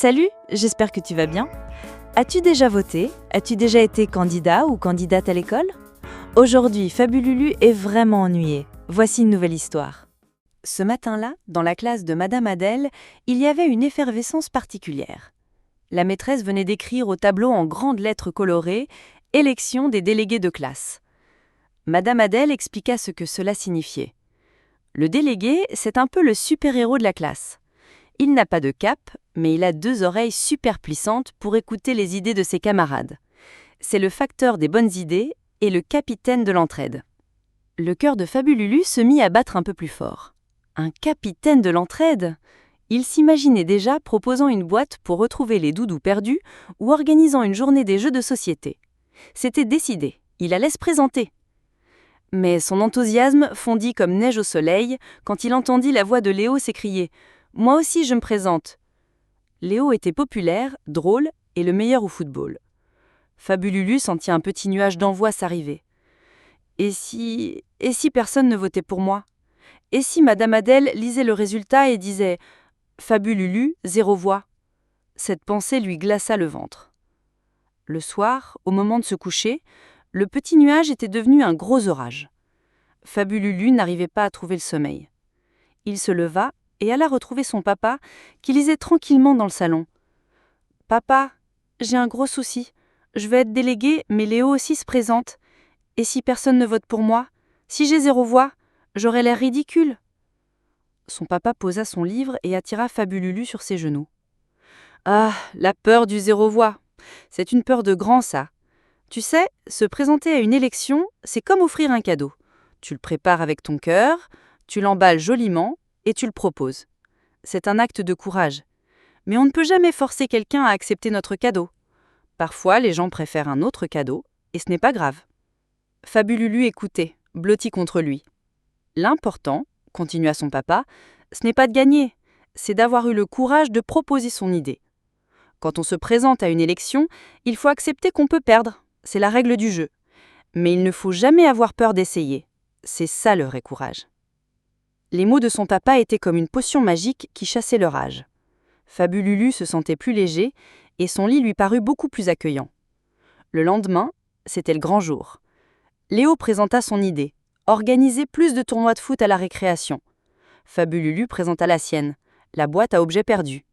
Salut, j'espère que tu vas bien. As-tu déjà voté? As-tu déjà été candidat ou candidate à l'école? Aujourd'hui, Fabululu est vraiment ennuyé. Voici une nouvelle histoire. Ce matin-là, dans la classe de Madame Adèle, il y avait une effervescence particulière. La maîtresse venait d'écrire au tableau en grandes lettres colorées « Élection des délégués de classe ». Madame Adèle expliqua ce que cela signifiait. Le délégué, c'est un peu le super-héros de la classe. Il n'a pas de cape, mais il a 2 oreilles super plissantes pour écouter les idées de ses camarades. C'est le facteur des bonnes idées et le capitaine de l'entraide. Le cœur de Fabululu se mit à battre un peu plus fort. Un capitaine de l'entraide? Il s'imaginait déjà proposant une boîte pour retrouver les doudous perdus ou organisant une journée des jeux de société. C'était décidé, il allait se présenter. Mais son enthousiasme fondit comme neige au soleil quand il entendit la voix de Léo s'écrier « Moi aussi je me présente !» Léo était populaire, drôle et le meilleur au football. Fabululu sentit un petit nuage d'angoisse arriver. Et si personne ne votait pour moi? Et si Madame Adèle lisait le résultat et disait « Fabululu, 0 voix ?» Cette pensée lui glaça le ventre. Le soir, au moment de se coucher, le petit nuage était devenu un gros orage. Fabululu n'arrivait pas à trouver le sommeil. Il se leva et alla retrouver son papa, qui lisait tranquillement dans le salon. « Papa, j'ai un gros souci. Je vais être délégué, mais Léo aussi se présente. Et si personne ne vote pour moi? Si j'ai 0 voix, j'aurai l'air ridicule. » Son papa posa son livre et attira Fabululu sur ses genoux. « Ah, la peur du 0 voix. C'est une peur de grand, ça. Tu sais, se présenter à une élection, c'est comme offrir un cadeau. Tu le prépares avec ton cœur, tu l'emballes joliment et tu le proposes. C'est un acte de courage. Mais on ne peut jamais forcer quelqu'un à accepter notre cadeau. Parfois, les gens préfèrent un autre cadeau, et ce n'est pas grave. » Fabululu écoutait, blotti contre lui. « L'important, continua son papa, ce n'est pas de gagner, c'est d'avoir eu le courage de proposer son idée. Quand on se présente à une élection, il faut accepter qu'on peut perdre, c'est la règle du jeu. Mais il ne faut jamais avoir peur d'essayer. C'est ça le vrai courage. » Les mots de son papa étaient comme une potion magique qui chassait le rage. Fabululu se sentait plus léger et son lit lui parut beaucoup plus accueillant. Le lendemain, c'était le grand jour. Léo présenta son idée, organiser plus de tournois de foot à la récréation. Fabululu présenta la sienne, la boîte à objets perdus.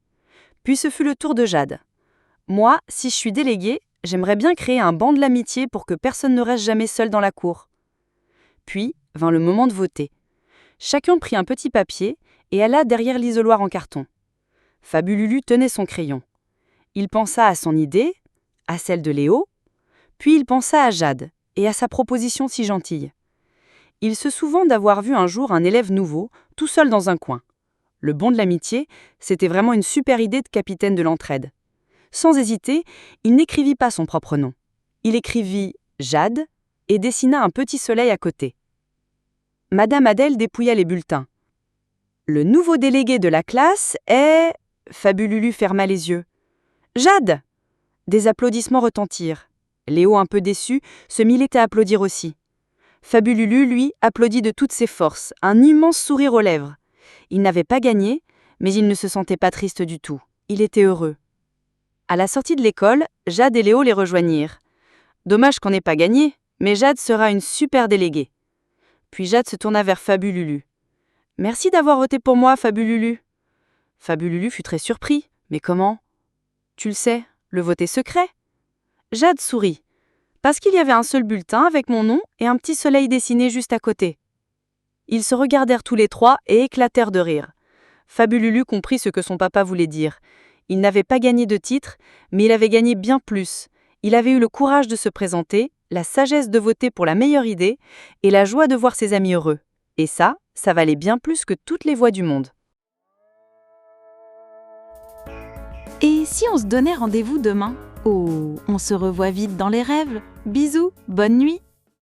Puis ce fut le tour de Jade. « Moi, si je suis déléguée, j'aimerais bien créer un banc de l'amitié pour que personne ne reste jamais seul dans la cour. » Puis vint le moment de voter. Chacun prit un petit papier et alla derrière l'isoloir en carton. Fabululu tenait son crayon. Il pensa à son idée, à celle de Léo, puis il pensa à Jade et à sa proposition si gentille. Il se souvint d'avoir vu un jour un élève nouveau, tout seul dans un coin. Le banc de l'amitié, c'était vraiment une super idée de capitaine de l'entraide. Sans hésiter, il n'écrivit pas son propre nom. Il écrivit « Jade » et dessina un petit soleil à côté. Madame Adèle dépouilla les bulletins. « Le nouveau délégué de la classe est… » Fabululu ferma les yeux. « Jade !» Des applaudissements retentirent. Léo, un peu déçu, se mit à applaudir aussi. Fabululu, lui, applaudit de toutes ses forces, un immense sourire aux lèvres. Il n'avait pas gagné, mais il ne se sentait pas triste du tout. Il était heureux. À la sortie de l'école, Jade et Léo les rejoignirent. « Dommage qu'on n'ait pas gagné, mais Jade sera une super déléguée. » Puis Jade se tourna vers Fabululu. « Merci d'avoir voté pour moi, Fabululu. » Fabululu fut très surpris. « Mais comment ? » ?»« Tu le sais, le vote est secret. » Jade sourit. « Parce qu'il y avait un seul bulletin avec mon nom et un petit soleil dessiné juste à côté. » Ils se regardèrent tous les 3 et éclatèrent de rire. Fabululu comprit ce que son papa voulait dire. Il n'avait pas gagné de titre, mais il avait gagné bien plus. Il avait eu le courage de se présenter, la sagesse de voter pour la meilleure idée et la joie de voir ses amis heureux. Et ça valait bien plus que toutes les voix du monde. Et si on se donnait rendez-vous demain? Oh, on se revoit vite dans les rêves. Bisous, bonne nuit.